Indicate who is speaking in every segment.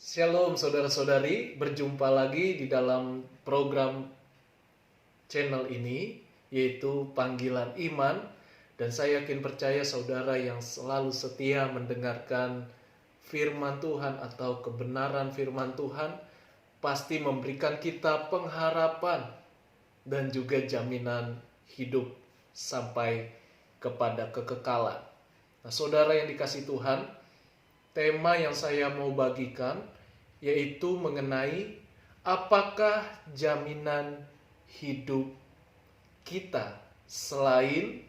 Speaker 1: Shalom saudara-saudari, berjumpa lagi di dalam program channel ini, yaitu Panggilan Iman. Dan saya yakin percaya saudara yang selalu setia mendengarkan firman Tuhan atau kebenaran firman Tuhan pasti memberikan kita pengharapan dan juga jaminan hidup sampai kepada kekekalan. Nah, saudara yang dikasih Tuhan, tema yang saya mau bagikan yaitu mengenai apakah jaminan hidup kita selain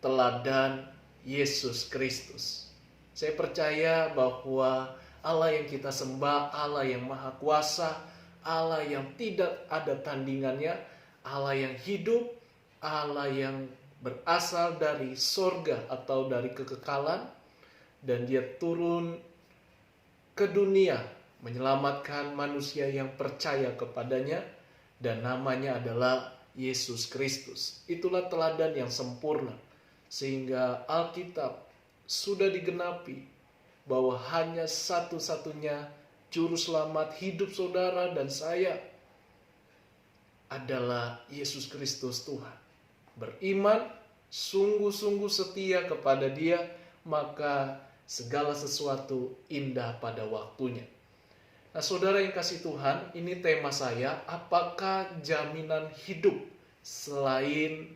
Speaker 1: teladan Yesus Kristus. Saya percaya bahwa Allah yang kita sembah, Allah yang maha kuasa, Allah yang tidak ada tandingannya, Allah yang hidup, Allah yang berasal dari sorga atau dari kekekalan, dan dia turun ke dunia menyelamatkan manusia yang percaya kepadanya, dan namanya adalah Yesus Kristus. Itulah teladan yang sempurna, sehingga Alkitab sudah digenapi bahwa hanya satu-satunya juru selamat hidup saudara dan saya adalah Yesus Kristus Tuhan. Beriman, sungguh-sungguh setia kepada Dia, maka segala sesuatu indah pada waktunya. Nah, saudara yang kasih Tuhan, ini tema saya, apakah jaminan hidup selain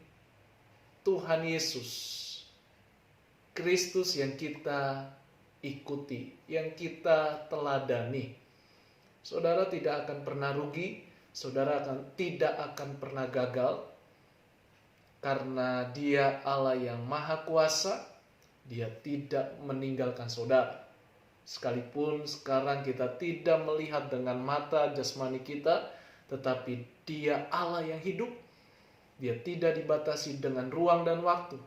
Speaker 1: Tuhan Yesus Kristus yang kita ikuti, yang kita teladani. Saudara tidak akan pernah rugi, saudara tidak akan pernah gagal, karena Dia Allah yang maha kuasa. Dia tidak meninggalkan saudara. Sekalipun sekarang kita tidak melihat dengan mata jasmani kita, tetapi Dia Allah yang hidup. Dia tidak dibatasi dengan ruang dan waktu.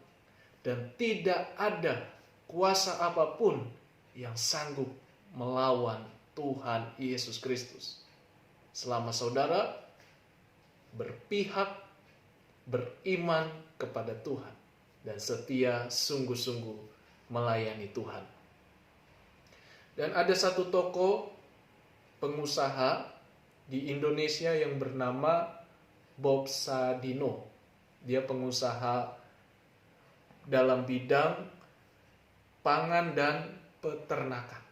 Speaker 1: Dan tidak ada kuasa apapun yang sanggup melawan Tuhan Yesus Kristus. Selama saudara berpihak, beriman kepada Tuhan, dan setia sungguh-sungguh melayani Tuhan. Dan ada satu tokoh pengusaha di Indonesia yang bernama Bob Sadino. Dia pengusaha dalam bidang pangan dan peternakan.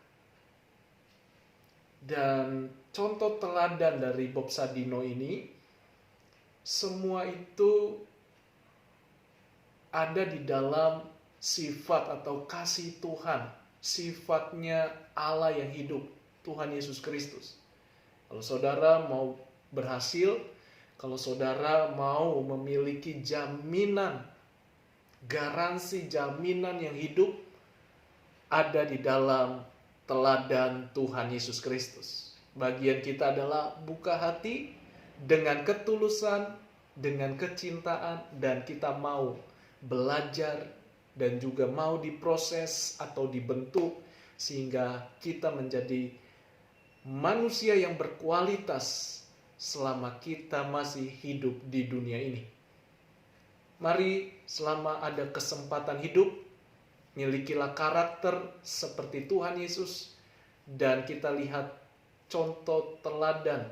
Speaker 1: Dan contoh teladan dari Bob Sadino ini, semua itu ada di dalam sifat atau kasih Tuhan, sifatnya Allah yang hidup, Tuhan Yesus Kristus. Kalau saudara mau berhasil, kalau saudara mau memiliki jaminan, garansi jaminan yang hidup, ada di dalam teladan Tuhan Yesus Kristus. Bagian kita adalah buka hati dengan ketulusan, dengan kecintaan, dan kita mau belajar dan juga mau diproses atau dibentuk sehingga kita menjadi manusia yang berkualitas selama kita masih hidup di dunia ini. Mari selama ada kesempatan hidup, milikilah karakter seperti Tuhan Yesus, dan kita lihat contoh teladan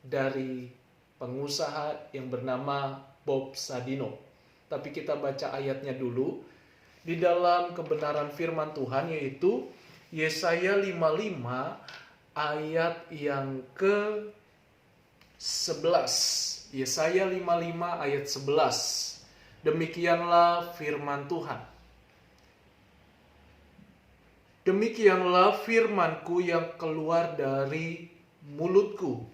Speaker 1: dari pengusaha yang bernama Bob Sadino. Tapi kita baca ayatnya dulu di dalam kebenaran firman Tuhan, yaitu Yesaya 55 ayat yang ke-11. Yesaya 55 ayat 11. Demikianlah firman Tuhan. Demikianlah firmanku yang keluar dari mulutku.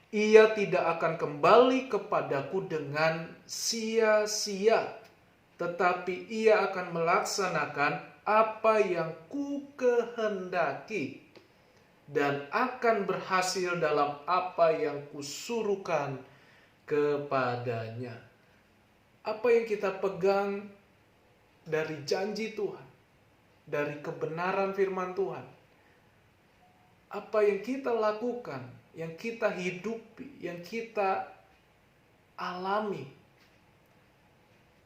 Speaker 1: Ia tidak akan kembali kepadaku dengan sia-sia, tetapi ia akan melaksanakan apa yang ku kehendaki dan akan berhasil dalam apa yang kusuruhkan kepadanya. Apa yang kita pegang dari janji Tuhan, dari kebenaran firman Tuhan, apa yang kita lakukan, yang kita hidupi, yang kita alami,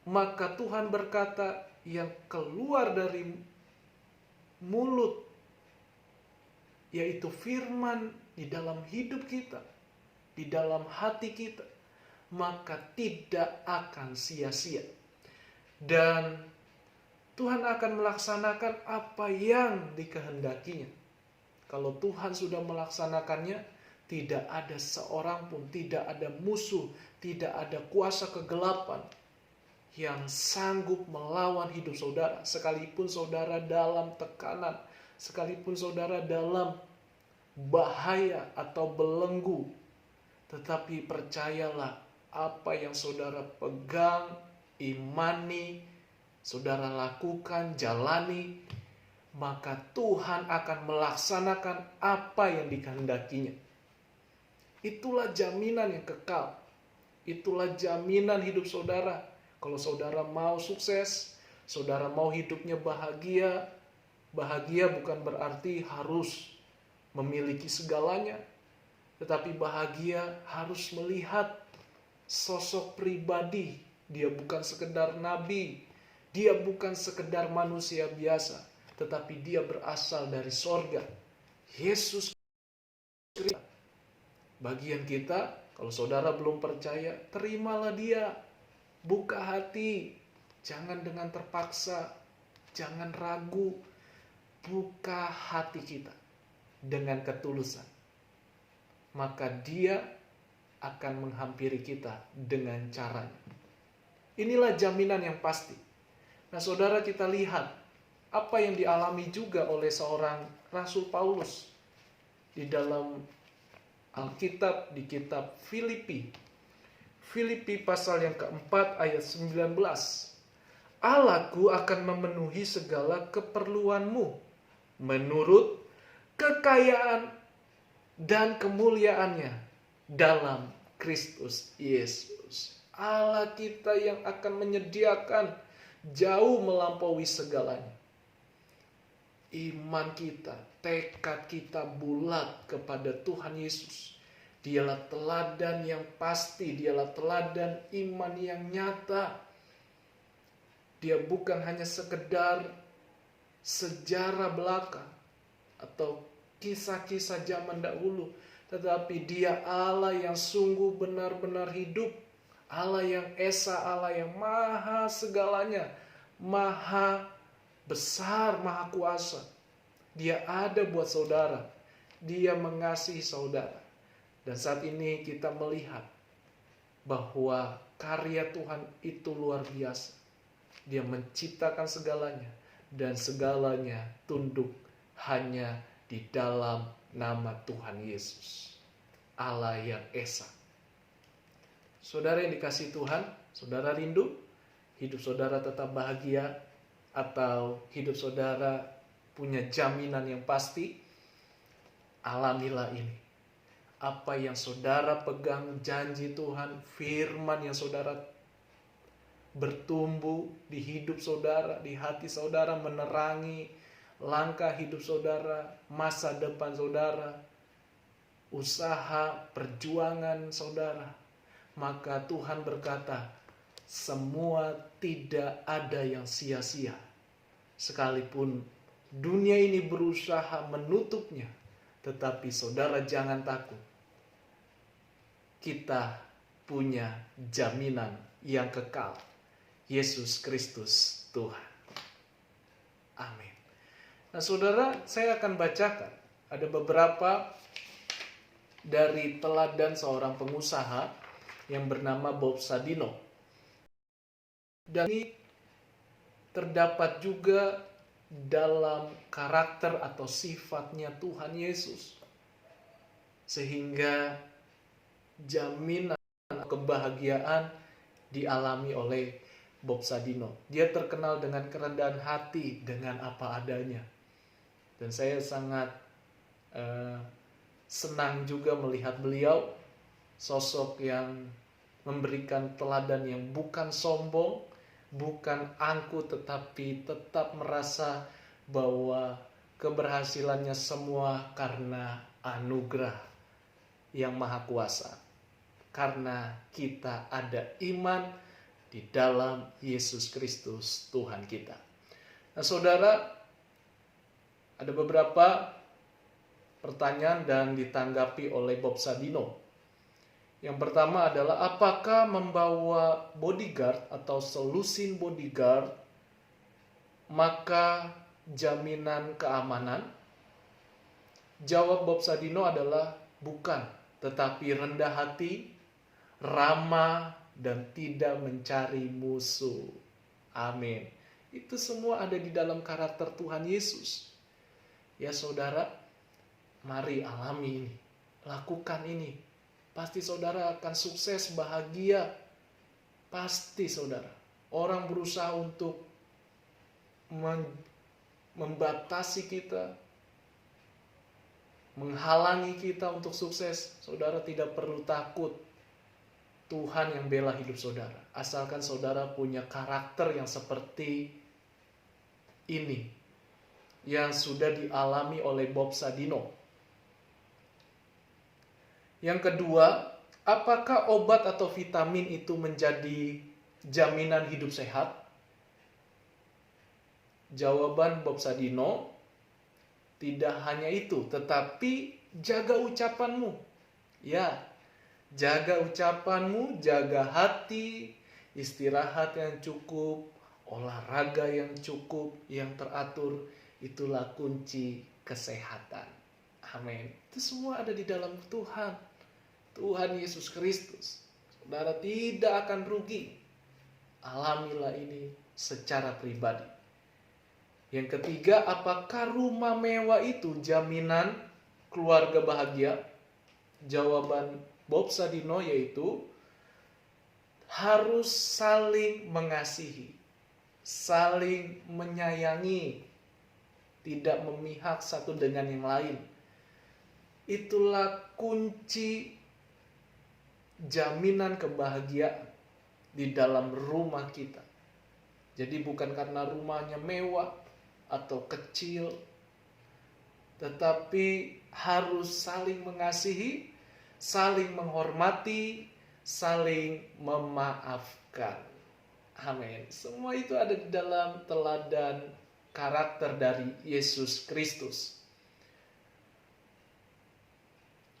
Speaker 1: maka Tuhan berkata, yang keluar dari mulut yaitu firman di dalam hidup kita, di dalam hati kita, maka tidak akan sia-sia. Dan Tuhan akan melaksanakan apa yang dikehendakinya. Kalau Tuhan sudah melaksanakannya, tidak ada seorang pun, tidak ada musuh, tidak ada kuasa kegelapan yang sanggup melawan hidup saudara. Sekalipun saudara dalam tekanan, sekalipun saudara dalam bahaya atau belenggu, tetapi percayalah, apa yang saudara pegang, imani, saudara lakukan, jalani, maka Tuhan akan melaksanakan apa yang dikehendakinya. Itulah jaminan yang kekal. Itulah jaminan hidup saudara. Kalau saudara mau sukses, saudara mau hidupnya bahagia, bahagia bukan berarti harus memiliki segalanya, tetapi bahagia harus melihat sosok pribadi. Dia bukan sekedar nabi, dia bukan sekedar manusia biasa, tetapi dia berasal dari sorga. Yesus Kristus. Bagian kita, kalau saudara belum percaya, terimalah dia. Buka hati, jangan dengan terpaksa, jangan ragu. Buka hati kita dengan ketulusan. Maka dia akan menghampiri kita dengan caranya. Inilah jaminan yang pasti. Nah saudara, kita lihat apa yang dialami juga oleh seorang Rasul Paulus di dalam Alkitab, di kitab Filipi. Filipi pasal yang keempat ayat 19. Allahku akan memenuhi segala keperluanmu menurut kekayaan dan kemuliaannya dalam Kristus Yesus. Allah kita yang akan menyediakan jauh melampaui segalanya. Iman kita, tekad kita bulat kepada Tuhan Yesus. Dialah teladan yang pasti, dialah teladan iman yang nyata. Dia bukan hanya sekedar sejarah belaka atau kisah-kisah zaman dahulu, tetapi dia Allah yang sungguh benar-benar hidup. Allah yang esa, Allah yang maha segalanya, maha besar, maha kuasa. Dia ada buat saudara. Dia mengasihi saudara. Dan saat ini kita melihat bahwa karya Tuhan itu luar biasa. Dia menciptakan segalanya. Dan segalanya tunduk hanya di dalam nama Tuhan Yesus. Allah yang esa. Saudara yang dikasihi Tuhan, saudara rindu hidup saudara tetap bahagia, atau hidup saudara punya jaminan yang pasti? Alamilah ini. Apa yang saudara pegang, janji Tuhan, firman yang saudara bertumbuh di hidup saudara, di hati saudara, menerangi langkah hidup saudara, masa depan saudara, usaha, perjuangan saudara. Maka Tuhan berkata, semua tidak ada yang sia-sia. Sekalipun dunia ini berusaha menutupnya, tetapi saudara jangan takut. Kita punya jaminan yang kekal. Yesus Kristus Tuhan. Amin. Nah saudara, saya akan bacakan. Ada beberapa dari teladan seorang pengusaha yang bernama Bob Sadino. Dan ini terdapat juga dalam karakter atau sifatnya Tuhan Yesus. Sehingga jaminan kebahagiaan dialami oleh Bob Sadino. Dia terkenal dengan kerendahan hati, dengan apa adanya. Dan saya sangat senang juga melihat beliau, sosok yang memberikan teladan yang bukan sombong, bukan angkuh, tetapi tetap merasa bahwa keberhasilannya semua karena anugerah yang maha kuasa. Karena kita ada iman di dalam Yesus Kristus Tuhan kita. Nah saudara, ada beberapa pertanyaan dan ditanggapi oleh Bob Sadino. Yang pertama adalah, apakah membawa bodyguard atau selusin bodyguard maka jaminan keamanan? Jawab Bob Sadino adalah bukan, tetapi rendah hati, ramah, dan tidak mencari musuh. Amin. Itu semua ada di dalam karakter Tuhan Yesus. Ya saudara, mari alami ini, lakukan ini. Pasti saudara akan sukses, bahagia. Pasti saudara. Orang berusaha untuk membatasi kita, menghalangi kita untuk sukses. Saudara tidak perlu takut. Tuhan yang bela hidup saudara. Asalkan saudara punya karakter yang seperti ini, yang sudah dialami oleh Bob Sadino. Yang kedua, apakah obat atau vitamin itu menjadi jaminan hidup sehat? Jawaban Bob Sadino, tidak hanya itu, tetapi jaga ucapanmu. Ya, jaga ucapanmu, jaga hati, istirahat yang cukup, olahraga yang cukup, yang teratur, itulah kunci kesehatan. Amin. Itu semua ada di dalam Tuhan. Tuhan Yesus Kristus. Saudara tidak akan rugi. Alamilah ini secara pribadi. Yang ketiga, apakah rumah mewah itu jaminan keluarga bahagia? Jawaban Bob Sadino yaitu harus saling mengasihi, saling menyayangi, tidak memihak satu dengan yang lain. Itulah kunci jaminan kebahagiaan di dalam rumah kita. Jadi bukan karena rumahnya mewah atau kecil, tetapi harus saling mengasihi, saling menghormati, saling memaafkan. Amin. Semua itu ada di dalam teladan karakter dari Yesus Kristus.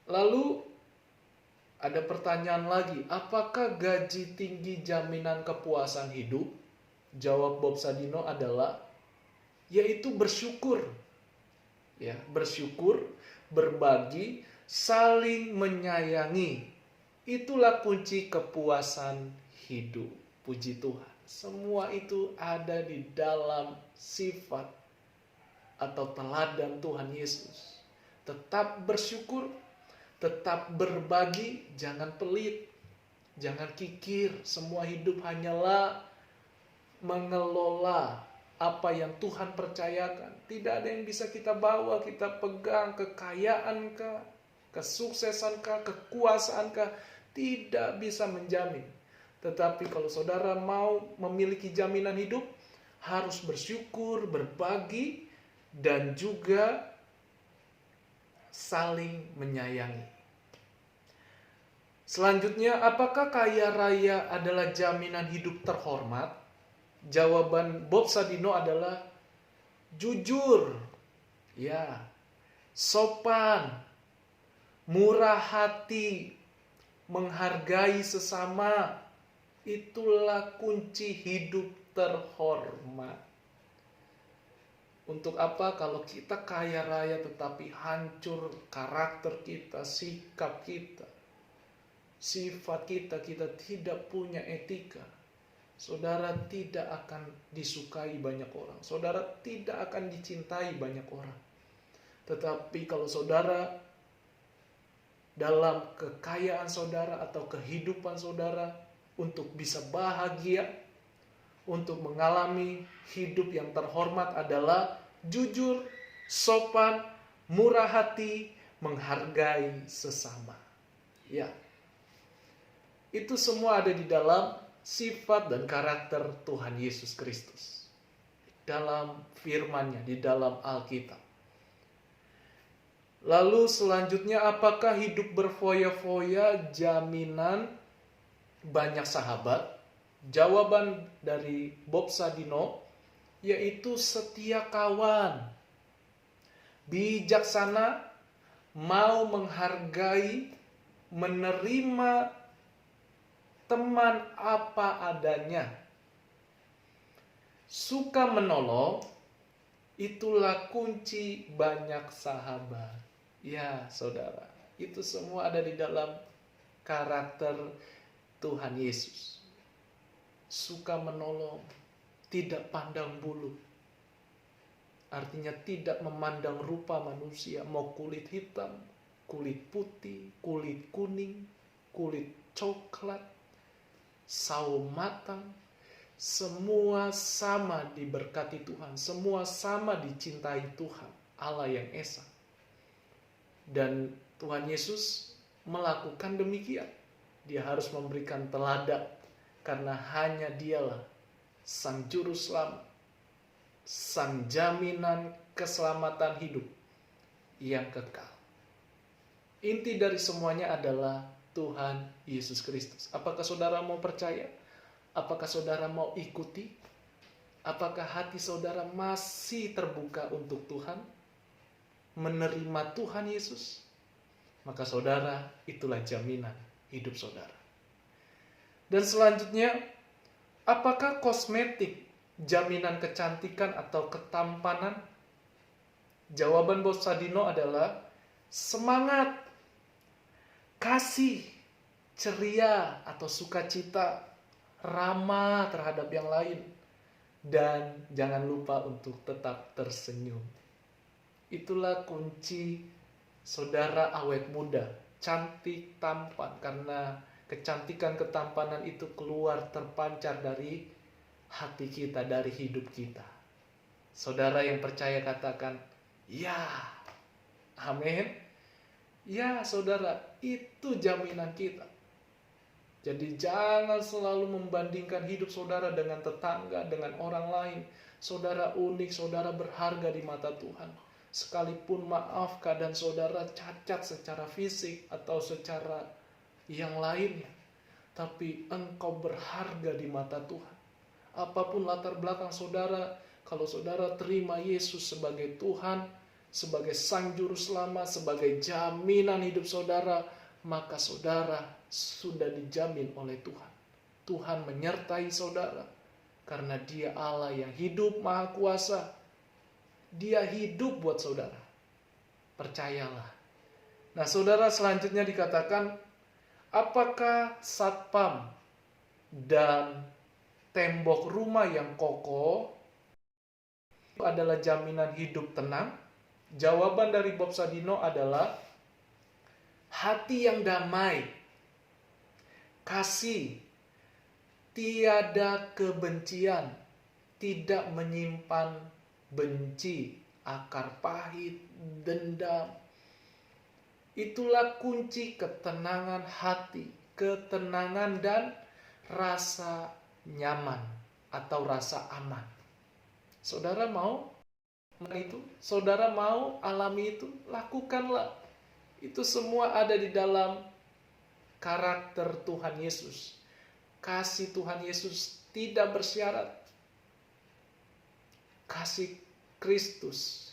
Speaker 1: Lalu ada pertanyaan lagi, apakah gaji tinggi jaminan kepuasan hidup? Jawab Bob Sadino adalah, yaitu bersyukur. Ya, bersyukur, berbagi, saling menyayangi. Itulah kunci kepuasan hidup. Puji Tuhan. Semua itu ada di dalam sifat atau teladan Tuhan Yesus. Tetap bersyukur, tetap berbagi, jangan pelit, jangan kikir. Semua hidup hanyalah mengelola apa yang Tuhan percayakan. Tidak ada yang bisa kita bawa, kita pegang, kekayaan kah, kesuksesan kah, kekuasaan kah, tidak bisa menjamin. Tetapi kalau saudara mau memiliki jaminan hidup, harus bersyukur, berbagi, dan juga saling menyayangi. Selanjutnya, apakah kaya raya adalah jaminan hidup terhormat? Jawaban Bob Sadino adalah jujur, ya, sopan, murah hati, menghargai sesama. Itulah kunci hidup terhormat. Untuk apa kalau kita kaya raya tetapi hancur karakter kita, sikap kita, sifat kita, kita tidak punya etika? Saudara tidak akan disukai banyak orang. Saudara tidak akan dicintai banyak orang. Tetapi kalau saudara dalam kekayaan saudara atau kehidupan saudara untuk bisa bahagia, untuk mengalami hidup yang terhormat adalah jujur, sopan, murah hati, menghargai sesama. Ya. Itu semua ada di dalam sifat dan karakter Tuhan Yesus Kristus. Dalam firman-Nya, di dalam Alkitab. Lalu selanjutnya, apakah hidup berfoya-foya jaminan banyak sahabat? Jawaban dari Bob Sadino yaitu setia kawan, bijaksana, mau menghargai, menerima teman apa adanya, suka menolong, itulah kunci banyak sahabat. Ya, saudara, itu semua ada di dalam karakter Tuhan Yesus. Suka menolong, tidak pandang bulu. Artinya tidak memandang rupa manusia, mau kulit hitam, kulit putih, kulit kuning, kulit coklat, sawo matang, semua sama diberkati Tuhan, semua sama dicintai Tuhan, Allah yang Esa. Dan Tuhan Yesus melakukan demikian. Dia harus memberikan teladan, karena hanya Dialah Sang Juru Selamat, Sang jaminan keselamatan hidup yang kekal. Inti dari semuanya adalah Tuhan Yesus Kristus. Apakah saudara mau percaya? Apakah saudara mau ikuti? Apakah hati saudara masih terbuka untuk Tuhan? Menerima Tuhan Yesus? Maka saudara, itulah jaminan hidup saudara. Dan selanjutnya, apakah kosmetik jaminan kecantikan atau ketampanan? Jawaban Bob Sadino adalah semangat, kasih, ceria atau sukacita, ramah terhadap yang lain, dan jangan lupa untuk tetap tersenyum. Itulah kunci saudara awet muda, cantik, tampan, karena kecantikan ketampanan itu keluar terpancar dari hati kita, dari hidup kita. Saudara yang percaya katakan, ya, amin. Ya saudara, itu jaminan kita. Jadi jangan selalu membandingkan hidup saudara dengan tetangga, dengan orang lain. Saudara unik, saudara berharga di mata Tuhan. Sekalipun maaf keadaan saudara cacat secara fisik atau secara yang lainnya, tapi engkau berharga di mata Tuhan. Apapun latar belakang saudara, kalau saudara terima Yesus sebagai Tuhan, sebagai Sang Juru Selamat, sebagai jaminan hidup saudara, maka saudara sudah dijamin oleh Tuhan. Tuhan menyertai saudara, karena Dia Allah yang hidup Maha Kuasa. Dia hidup buat saudara. Percayalah. Nah saudara, selanjutnya dikatakan, apakah satpam dan tembok rumah yang kokoh adalah jaminan hidup tenang? Jawaban dari Bob Sadino adalah hati yang damai, kasih, tiada kebencian, tidak menyimpan benci, akar pahit, dendam. Itulah kunci ketenangan hati, ketenangan dan rasa nyaman atau rasa aman. Saudara mau itu? Saudara mau alami itu? Lakukanlah. Itu semua ada di dalam karakter Tuhan Yesus. Kasih Tuhan Yesus tidak bersyarat. Kasih Kristus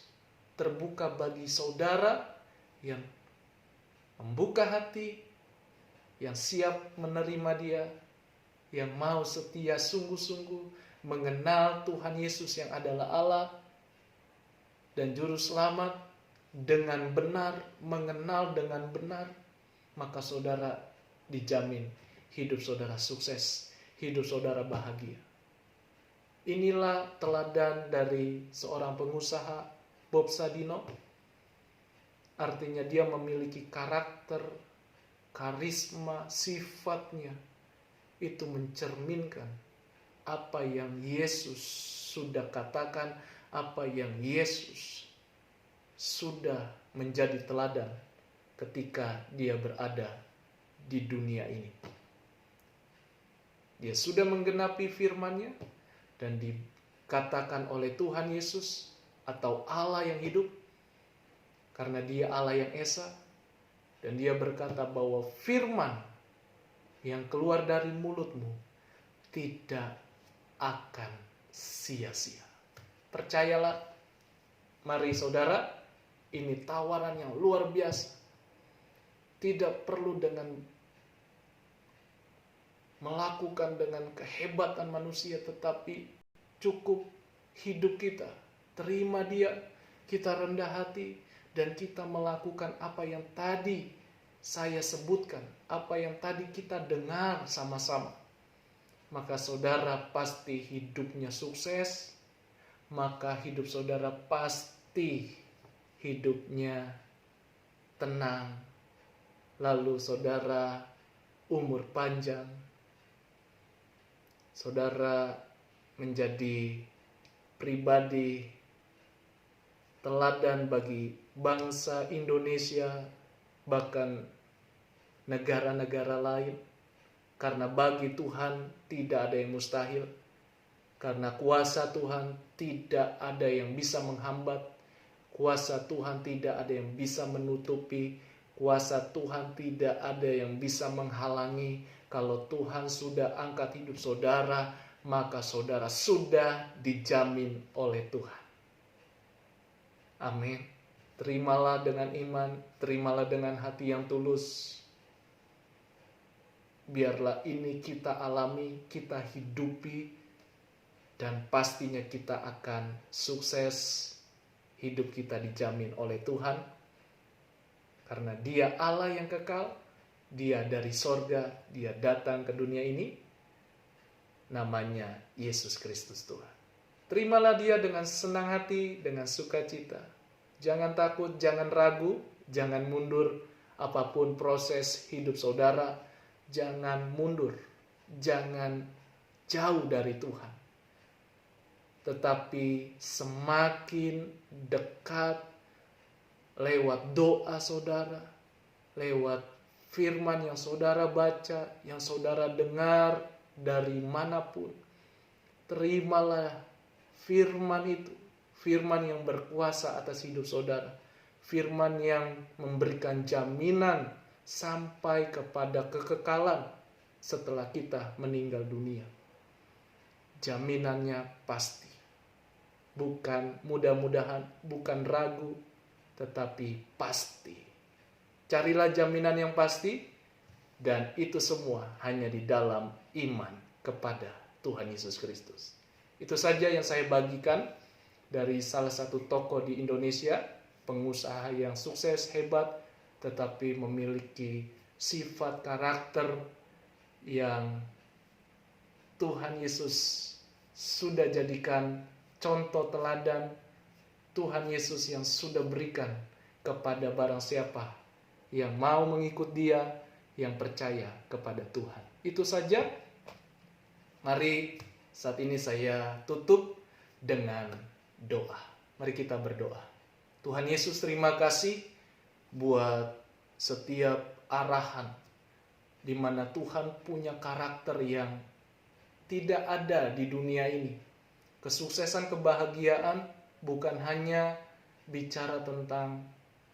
Speaker 1: terbuka bagi saudara yang membuka hati, yang siap menerima Dia, yang mau setia sungguh-sungguh mengenal Tuhan Yesus yang adalah Allah dan Juru Selamat dengan benar, mengenal dengan benar, maka saudara dijamin hidup saudara sukses, hidup saudara bahagia. Inilah teladan dari seorang pengusaha, Bob Sadino. Artinya dia memiliki karakter, karisma, sifatnya itu mencerminkan apa yang Yesus sudah katakan, apa yang Yesus sudah menjadi teladan ketika dia berada di dunia ini. Dia sudah menggenapi firman-Nya dan dikatakan oleh Tuhan Yesus atau Allah yang hidup, karena Dia Allah yang Esa, dan Dia berkata bahwa firman yang keluar dari mulutmu tidak akan sia-sia. Percayalah, mari saudara, ini tawaran yang luar biasa. Tidak perlu dengan melakukan dengan kehebatan manusia, tetapi cukup hidup kita. Terima Dia, kita rendah hati, dan kita melakukan apa yang tadi saya sebutkan, apa yang tadi kita dengar sama-sama. Maka saudara pasti hidupnya sukses, maka hidup saudara pasti hidupnya tenang. Lalu saudara umur panjang, saudara menjadi pribadi teladan bagi bangsa Indonesia, bahkan negara-negara lain. Karena bagi Tuhan tidak ada yang mustahil. Karena kuasa Tuhan tidak ada yang bisa menghambat. Kuasa Tuhan tidak ada yang bisa menutupi. Kuasa Tuhan tidak ada yang bisa menghalangi. Kalau Tuhan sudah angkat hidup saudara, maka saudara sudah dijamin oleh Tuhan. Amin. Terimalah dengan iman, terimalah dengan hati yang tulus. Biarlah ini kita alami, kita hidupi, dan pastinya kita akan sukses. Hidup kita dijamin oleh Tuhan. Karena Dia Allah yang kekal, Dia dari sorga, Dia datang ke dunia ini. Namanya Yesus Kristus Tuhan. Terimalah Dia dengan senang hati, dengan sukacita. Jangan takut, jangan ragu, jangan mundur. Apapun proses hidup saudara, jangan mundur, jangan jauh dari Tuhan. Tetapi semakin dekat lewat doa saudara, lewat firman yang saudara baca, yang saudara dengar dari manapun. Terimalah firman itu, firman yang berkuasa atas hidup saudara, firman yang memberikan jaminan sampai kepada kekekalan setelah kita meninggal dunia. Jaminannya pasti, bukan mudah-mudahan, bukan ragu, tetapi pasti. Carilah jaminan yang pasti, dan itu semua hanya di dalam iman kepada Tuhan Yesus Kristus. Itu saja yang saya bagikan dari salah satu tokoh di Indonesia, pengusaha yang sukses, hebat, tetapi memiliki sifat karakter yang Tuhan Yesus sudah jadikan contoh teladan. Tuhan Yesus yang sudah berikan kepada barang siapa yang mau mengikut Dia, yang percaya kepada Tuhan. Itu saja. Mari saat ini saya tutup dengan doa. Mari kita berdoa. Tuhan Yesus, terima kasih buat setiap arahan di mana Tuhan punya karakter yang tidak ada di dunia ini. Kesuksesan, kebahagiaan bukan hanya bicara tentang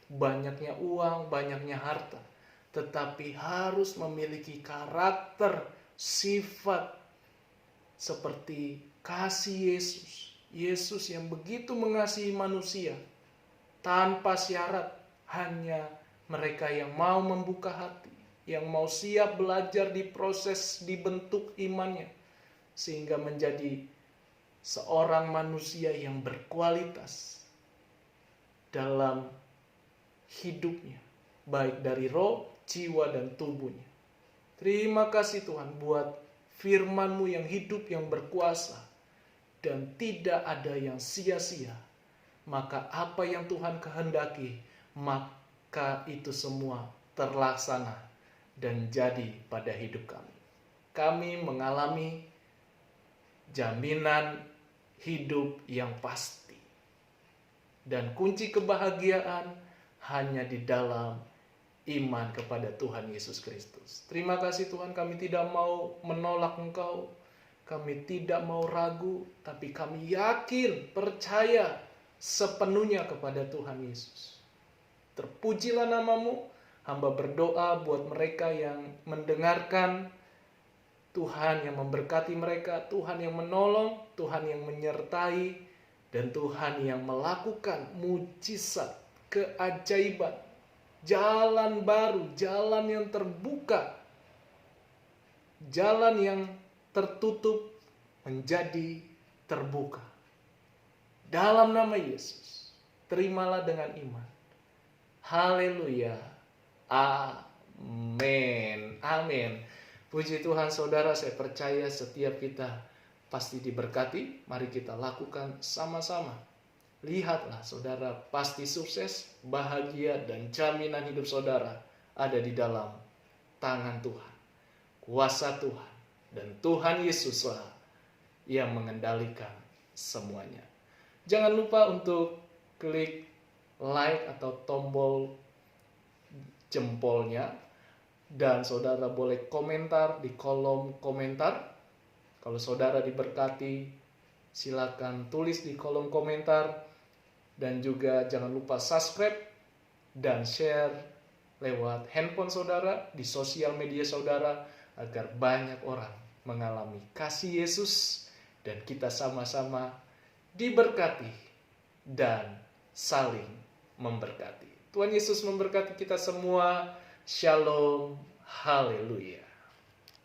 Speaker 1: banyaknya uang, banyaknya harta, tetapi harus memiliki karakter, sifat seperti kasih Yesus. Yesus yang begitu mengasihi manusia tanpa syarat, hanya mereka yang mau membuka hati, yang mau siap belajar di proses dibentuk imannya, sehingga menjadi seorang manusia yang berkualitas dalam hidupnya, baik dari roh, jiwa, dan tubuhnya. Terima kasih Tuhan buat firman-Mu yang hidup, yang berkuasa, dan tidak ada yang sia-sia. Maka apa yang Tuhan kehendaki, maka itu semua terlaksana dan jadi pada hidup kami. Kami mengalami jaminan hidup yang pasti. Dan kunci kebahagiaan hanya di dalam iman kepada Tuhan Yesus Kristus. Terima kasih Tuhan, kami tidak mau menolak Engkau. Kami tidak mau ragu, tapi kami yakin, percaya sepenuhnya kepada Tuhan Yesus. Terpujilah nama-Mu. Hamba berdoa buat mereka yang mendengarkan, Tuhan yang memberkati mereka, Tuhan yang menolong, Tuhan yang menyertai, dan Tuhan yang melakukan mujizat, keajaiban jalan baru, jalan yang terbuka, jalan yang tertutup menjadi terbuka. Dalam nama Yesus, terimalah dengan iman. Haleluya. Amin. Amin. Puji Tuhan saudara, saya percaya setiap kita pasti diberkati. Mari kita lakukan sama-sama. Lihatlah saudara, pasti sukses, bahagia, dan jaminan hidup saudara ada di dalam tangan Tuhan. Kuasa Tuhan dan Tuhan Yesuslah yang mengendalikan semuanya. Jangan lupa untuk klik like atau tombol jempolnya, dan saudara boleh komentar di kolom komentar. Kalau saudara diberkati, silakan tulis di kolom komentar, dan juga jangan lupa subscribe dan share lewat handphone saudara di sosial media saudara agar banyak orang mengalami kasih Yesus dan kita sama-sama diberkati dan saling memberkati. Tuhan Yesus memberkati kita semua. Shalom. Haleluya.